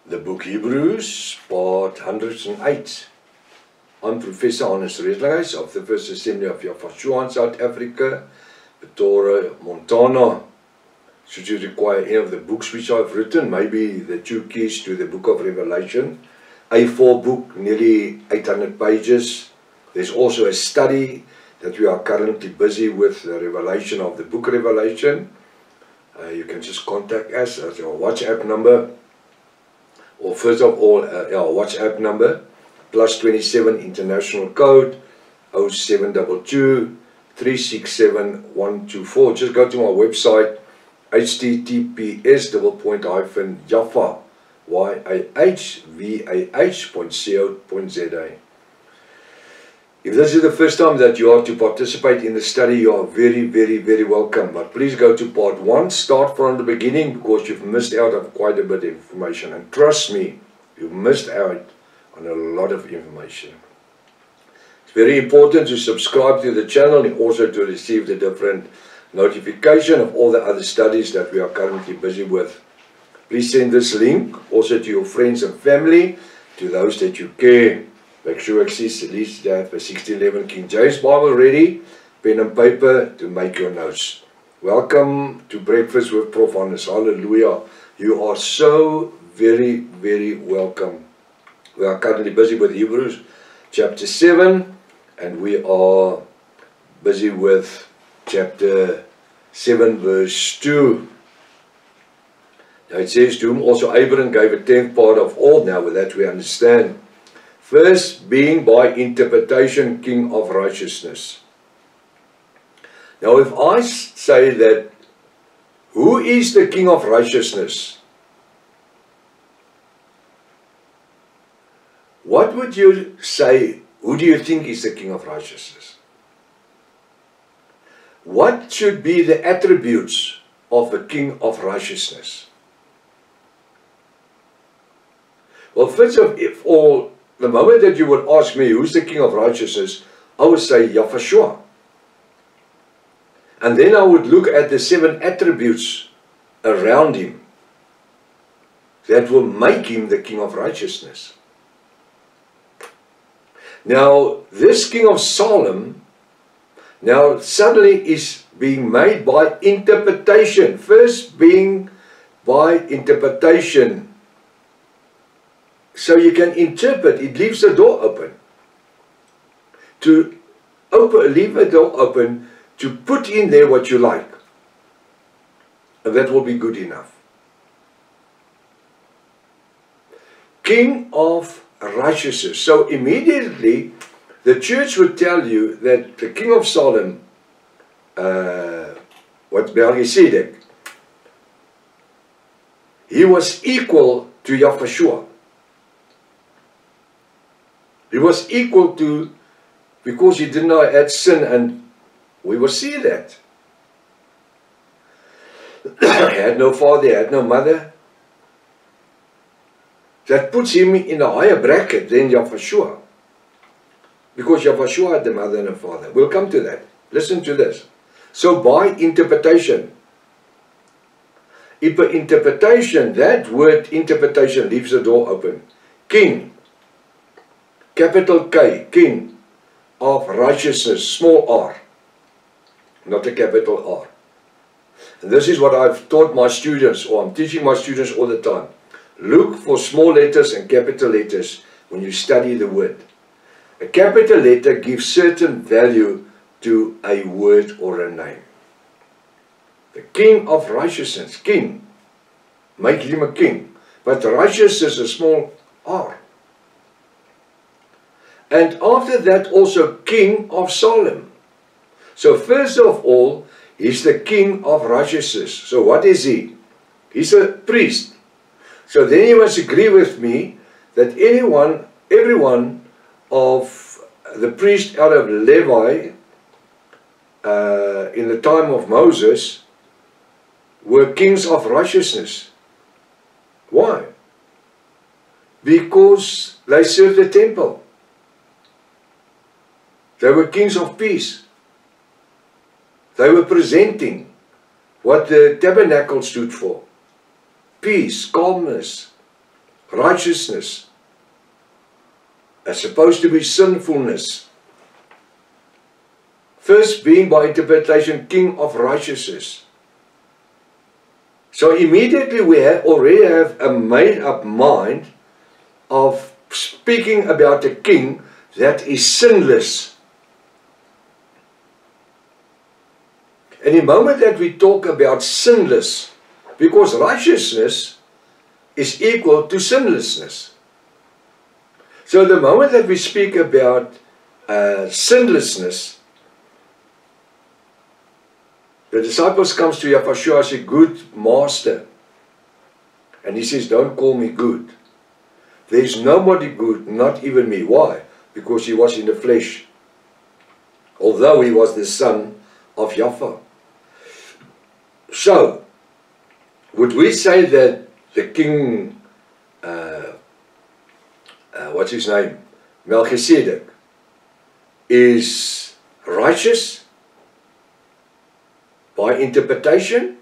The book Hebrews, part 108. I'm Professor Hannes Redlinghuys of the First Assembly of Yafashua in South Africa, Pretoria, Montana. Should you require any of the books which I've written, maybe the 2 keys to the book of Revelation, A4 book, nearly 800 pages. There's also a study that we are currently busy with, the revelation of the book Revelation. You can just contact us at our WhatsApp number, or first of all, our WhatsApp number, +27 international code 0722 367 124. Just go to my website, https://yahvah.co.za. If this is the first time that you are to participate in the study, you are very, very, very welcome. But please go to part 1, start from the beginning, because you've missed out on quite a bit of information. And trust me, you've missed out on a lot of information. It's very important to subscribe to the channel and also to receive the different notification of all the other studies that we are currently busy with. Please send this link also to your friends and family, to those that you care. Make sure at least you have a 1611 King James Bible ready, pen and paper to make your notes. Welcome to Breakfast with Prof. Hannes. Hallelujah. You are so very, very welcome. We are currently busy with Hebrews chapter 7, and we are busy with chapter 7 verse 2. Now it says, to whom also Abraham gave a 10th part of all. Now with that we understand. First being by interpretation king of righteousness. Now if I say that, who is the king of righteousness? What would you say? Who do you think is the king of righteousness? What should be the attributes of a king of righteousness? Well, first of all, the moment that you would ask me, who's the king of righteousness, I would say Yafashua. And then I would look at the 7 attributes around him that will make him the king of righteousness. Now, this king of Salem, now suddenly is being made by interpretation. First being by interpretation. So you can interpret, it leaves the door open. Leave a door open to put in there what you like. And that will be good enough. King of righteousness. So immediately the church would tell you that the king of Salem, Melchizedek, he was equal to Yafashua. He was equal to, because he did not add sin, and we will see that. He had no father, he had no mother. That puts him in a higher bracket than Yafashua. Because Yafashua had the mother and a father. We'll come to that. Listen to this. So by interpretation, that word interpretation leaves the door open. King. Capital K, king of righteousness, small r, not a capital R. And this is what I've taught my students, or I'm teaching my students all the time. Look for small letters and capital letters when you study the word. A capital letter gives certain value to a word or a name. The king of righteousness, king, make him a king. But righteousness is a small r. And after that also king of Salem. So first of all, he's the king of righteousness. So what is he? He's a priest. So then you must agree with me that everyone of the priest out of Levi in the time of Moses were kings of righteousness. Why? Because they served the temple. They were kings of peace. They were presenting what the tabernacle stood for. Peace, calmness, righteousness, as opposed to be sinfulness. First being by interpretation king of righteousness. So immediately we already have a made up mind of speaking about a king that is sinless. And the moment that we talk about sinless, because righteousness is equal to sinlessness. So the moment that we speak about sinlessness, the disciples comes to Yeshua and say, good master. And he says, don't call me good. There is nobody good, not even me. Why? Because he was in the flesh. Although he was the son of Yahweh. So, would we say that the king, what's his name? Melchizedek, is righteous by interpretation?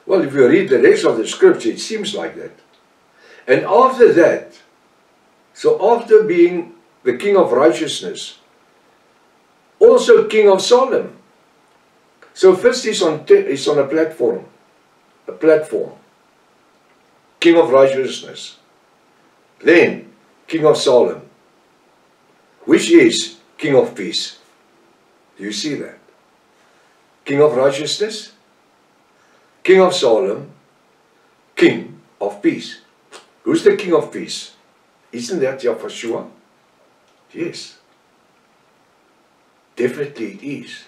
Well, if you read the rest of the scripture, it seems like that. And after that, so after being the king of righteousness, also king of Salem. So first he's on a platform, king of righteousness. Then king of Salem, which is king of peace. Do you see that? King of righteousness, king of Salem, king of peace. Who's the king of peace? Isn't that Yahshua? Yes. Definitely it is.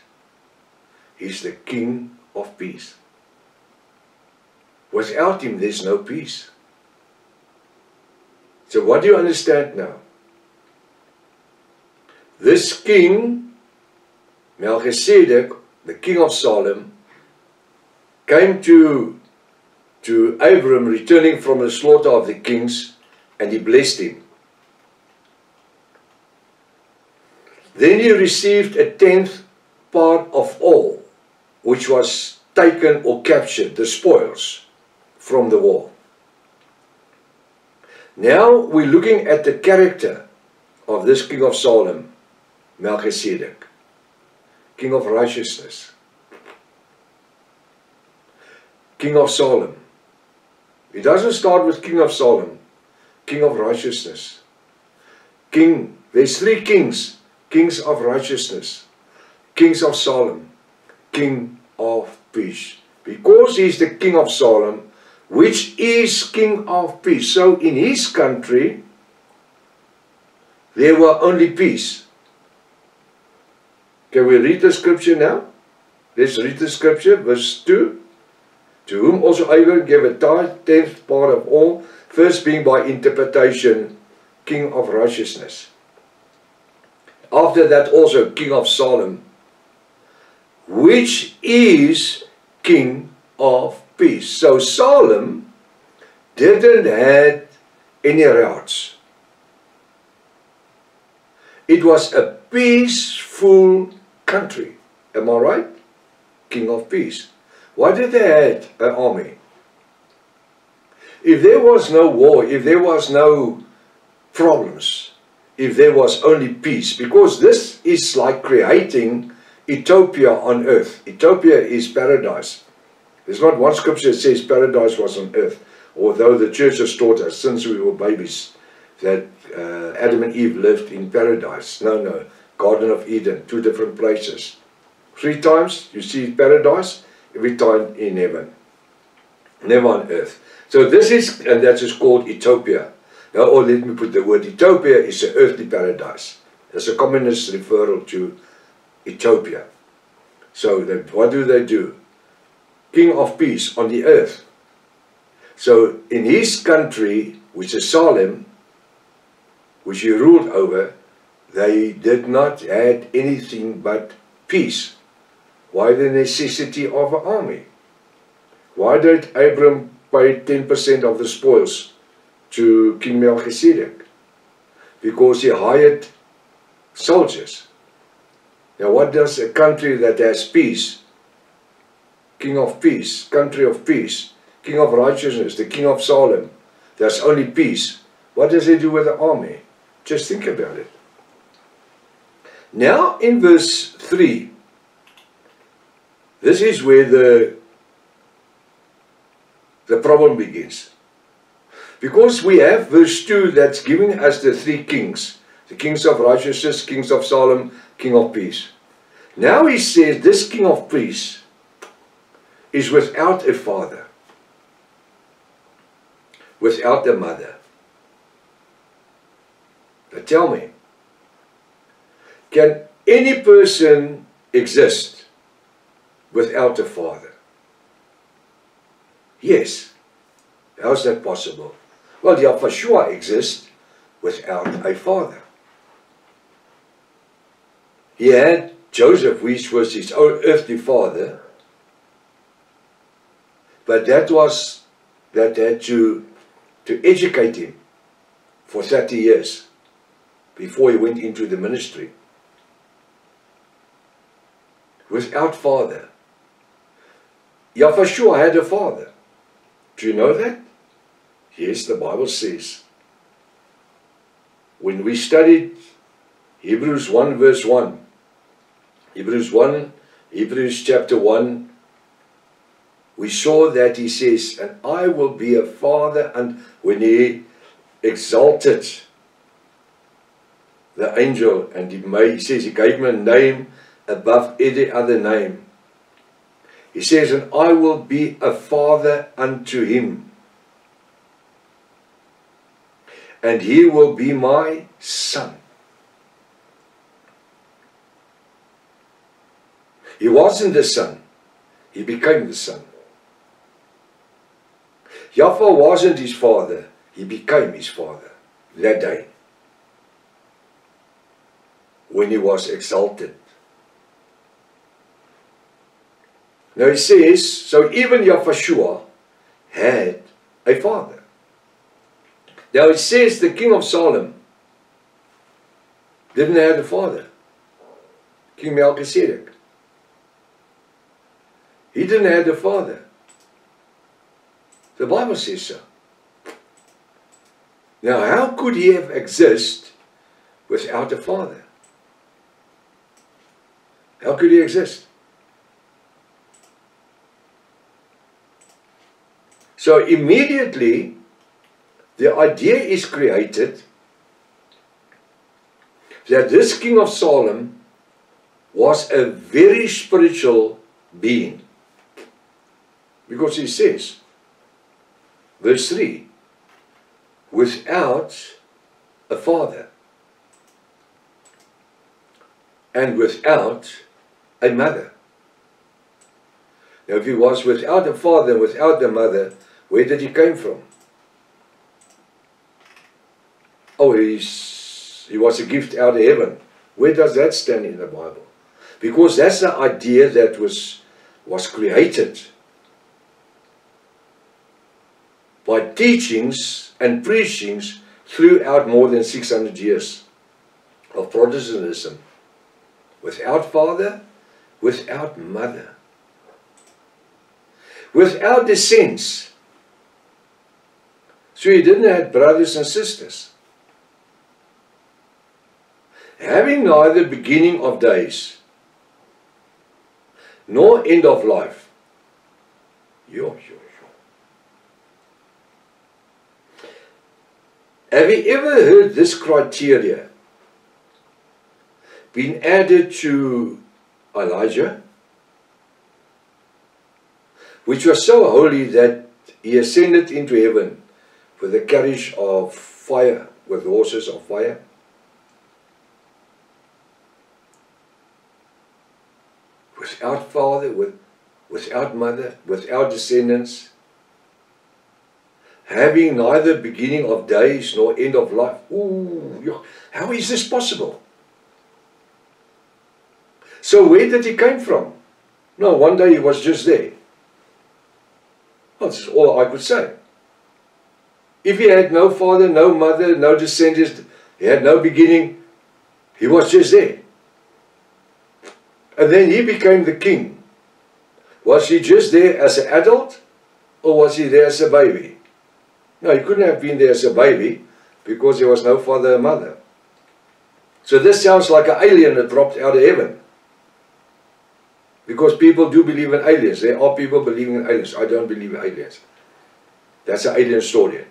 He's the king of peace. Without him, there's no peace. So what do you understand now? This king, Melchizedek, the king of Salem, came to Abram returning from the slaughter of the kings, and he blessed him. Then he received a 10th part of all which was taken or captured, the spoils from the war. Now we're looking at the character of this king of Salem, Melchizedek, king of righteousness, king of Salem. It doesn't start with king of Salem, king of righteousness. King, there's three kings, kings of righteousness, kings of Salem, king of peace. Because he's the king of Salem, which is king of peace. So in his country, there were only peace. Can we read the scripture now? Let's read the scripture, verse 2. To whom also Abram gave a tithe, 10th part of all, first being by interpretation, king of righteousness. After that also king of Salem, which is king of peace. So Salem didn't have any routes. It was a peaceful country. Am I right? King of peace. Why did they have an army? If there was no war, if there was no problems, if there was only peace, because this is like creating Utopia on earth. Utopia is paradise. There's not one scripture that says paradise was on earth, although the church has taught us since we were babies that Adam and Eve lived in paradise. No, Garden of Eden, two different places. 3 times you see paradise, every time in heaven, never on earth. So this is, and that is called Utopia. Now, or let me put the word Utopia is an earthly paradise. There's a communist referral to Utopia. So what do? King of peace on the earth. So in his country, which is Salem, which he ruled over, they did not have anything but peace. Why the necessity of an army? Why did Abram pay 10% of the spoils to King Melchizedek? Because he hired soldiers. Now what does a country that has peace, king of peace, country of peace, king of righteousness, the king of Salem, there's only peace, what does he do with the army? Just think about it. Now in verse 3, this is where the problem begins. Because we have verse 2 that's giving us the three kings. The kings of righteousness, kings of Salem, king of peace. Now he says this king of peace is without a father, without a mother. Now tell me, can any person exist without a father? Yes. How is that possible? Well, Yahshua exists without a father. He had Joseph, which was his own earthly father, but that had to educate him for 30 years before he went into the ministry. Without father. Yahshua had a father. Do you know that? Yes, the Bible says. When we studied Hebrews 1 verse 1, Hebrews chapter 1, we saw that he says, and I will be a father, and when he exalted the angel, and he says he gave him a name above every other name. He says, and I will be a father unto him, and he will be my son. He wasn't the son, he became the son. Yahweh wasn't his father, he became his father that day when he was exalted. Now he says, so even Yahshua had a father. Now it says the king of Salem didn't have a father. King Melchizedek. He didn't have a father. The Bible says so. Now how could he have exist without a father? How could he exist? So immediately the idea is created that this king of Salem was a very spiritual being. Because he says, verse 3, without a father and without a mother. Now if he was without a father and without a mother, where did he come from? Oh, he was a gift out of heaven. Where does that stand in the Bible? Because that's the idea that was created by teachings and preachings throughout more than 600 years of Protestantism. Without father, without mother, without descents. So he didn't have brothers and sisters. Having neither beginning of days nor end of life. Have you ever heard this criteria been added to Elijah, which was so holy that he ascended into heaven with a carriage of fire, with horses of fire? Without father, without mother, without descendants, having neither beginning of days nor end of life. Ooh, how is this possible? So where did he come from? No, one day he was just there. Well, that's all I could say. If he had no father, no mother, no descendants, he had no beginning, he was just there. And then he became the king. Was he just there as an adult, or was he there as a baby? No, he couldn't have been there as a baby because there was no father or mother. So this sounds like an alien that dropped out of heaven. Because people do believe in aliens. There are people believing in aliens. I don't believe in aliens. That's an alien story.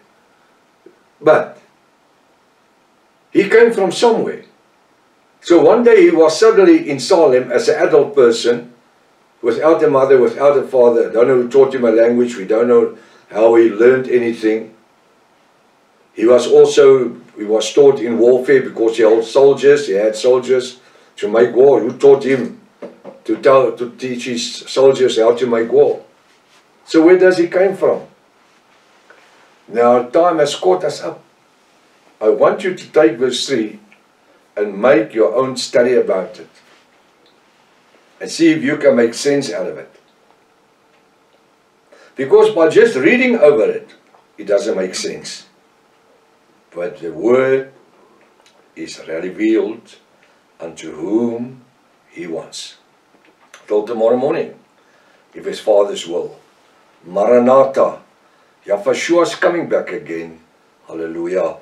But he came from somewhere. So one day he was suddenly in Salem as an adult person, without a mother, without a father. I don't know who taught him a language. We don't know how he learned anything. He was taught in warfare because he had soldiers to make war. Who taught him to teach his soldiers how to make war? So where does he come from? Now time has caught us up. I want you to take verse 3 and make your own study about it. And see if you can make sense out of it. Because by just reading over it, it doesn't make sense. But the word is revealed unto whom he wants. Till tomorrow morning, if his Father's will. Maranatha. Yahweh is coming back again. Hallelujah.